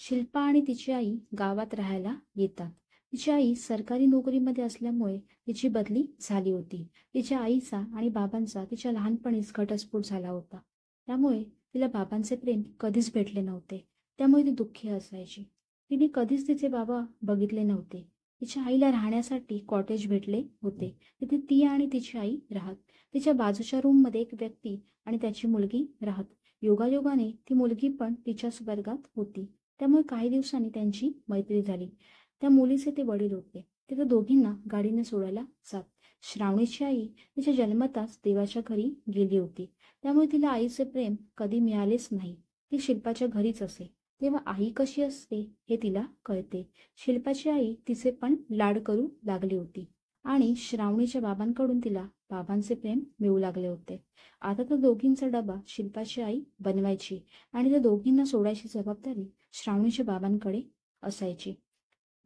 शिल्पा आणि तिची आई गावात राहायला येतात. तिची आई सरकारी नोकरीमध्ये असल्यामुळे तिची बदली झाली होती. तिच्या आईचा आणि बाबांचा तिच्या लहानपणीच घटस्फोट झाला होता. त्यामुळे तिला बाबांचे प्रेम कधीच भेटले नव्हते. त्यामुळे ती दुःखी असायची. तिने कधीच तिचे बाबा बघितले नव्हते. तिच्या आईला राहण्यासाठी कॉटेज भेटले होते. तिथे ती आणि तिची आई राहत. तिच्या बाजूच्या रूममध्ये एक व्यक्ती आणि त्याची मुलगी राहत. योगायोगाने ती मुलगी पण तिच्याच वर्गात होती. त्यामुळे काही दिवसांनी त्यांची मैत्री झाली. त्या मुलीचे ते वडील होते. ते त्या दोघींना गाडीने सोडायला जात. श्रावणीची आई तिच्या जन्मताच देवाच्या घरी गेली होती. त्यामुळे तिला आईचे प्रेम कधी मिळालेच नाही. ती शिल्पाच्या घरीच असे. तेव्हा आई कशी असते हे तिला कळते. शिल्पाची आई तिचे पण लाड करू लागली होती आणि श्रावणीच्या बाबांकडून तिला बाबांचे प्रेम मिळू लागले होते. आता तर दोघींचा डबा शिल्पाची आई बनवायची आणि त्या दोघींना सोडायची जबाबदारी श्रावणीच्या बाबांकडे असायची.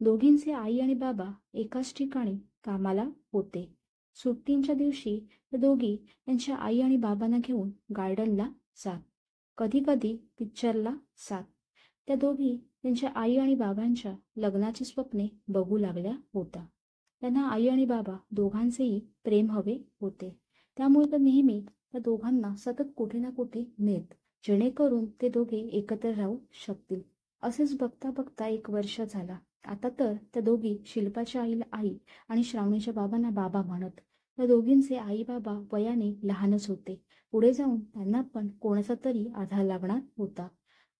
दोघींचे आई आणि बाबा एकाच ठिकाणी कामाला होते. सुट्टींच्या दिवशी त्या दोघी त्यांच्या आई आणि बाबांना घेऊन गार्डनला जात. कधी कधी पिक्चरला जात. त्या दोघी त्यांच्या आई आणि बाबांच्या लग्नाची स्वप्ने बघू लागल्या होत्या. त्यांना आई आणि बाबा दोघांचेही प्रेम हवे होते. त्यामुळे तर नेहमी त्या दोघांना सतत कुठे ना कुठे नेत, जेणेकरून ते दोघे एकत्र राहू शकतील. असेच बघता बघता 1 वर्ष झाला. आता तर त्या दोघी शिल्पाच्या आईला आई आणि श्रावणीच्या बाबांना बाबा म्हणत. त्या दोघींचे आई बाबा वयाने लहानच होते. पुढे जाऊन त्यांना पण कोणाचा तरी आधार लागणार होता.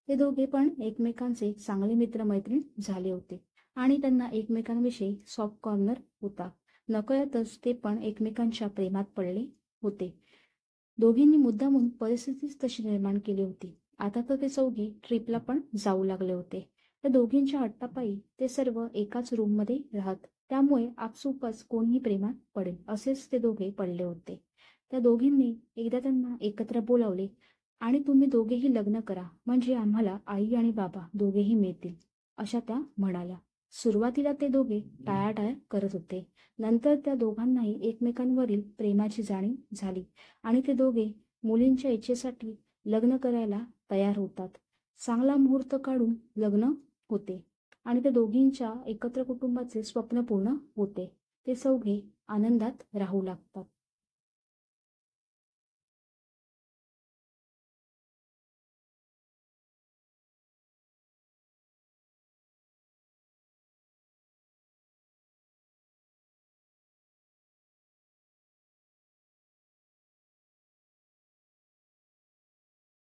ते दोघे पण एकमेकांचे चांगले मित्रमैत्रीण झाले होते आणि त्यांना एकमेकांविषयी सॉफ्ट कॉर्नर होता. नकळतच ते पण एकमेकांच्या प्रेमात पडले होते. दोघींनी मुद्दामून परिस्थितीच तशी निर्माण केली होती. आता तर ते चौघे ट्रिपला पण जाऊ लागले होते. त्या दोघींच्या हट्टापायी ते सर्व एकाच रूममध्ये राहत. त्यामुळे आपसुकच कोणीही प्रेमात पडेल असेच ते दोघे पडले होते. त्या दोघींनी एकदा त्यांना एकत्र बोलावले आणि तुम्ही दोघेही लग्न करा, म्हणजे आम्हाला आई आणि बाबा दोघेही मिळतील, अशा त्या म्हणाल्या. सुरुवातीला ते दोघे टाळाटाळ करत होते. नंतर त्या दोघांनाही एकमेकांवरील प्रेमाची जाणीव झाली आणि ते दोघे मुलींच्या इच्छेसाठी लग्न करायला तयार होतात. चांगला मुहूर्त काढून लग्न होते आणि त्या दोघींच्या एकत्र कुटुंबाचे स्वप्न पूर्ण होते. ते चौघे आनंदात राहू लागतात.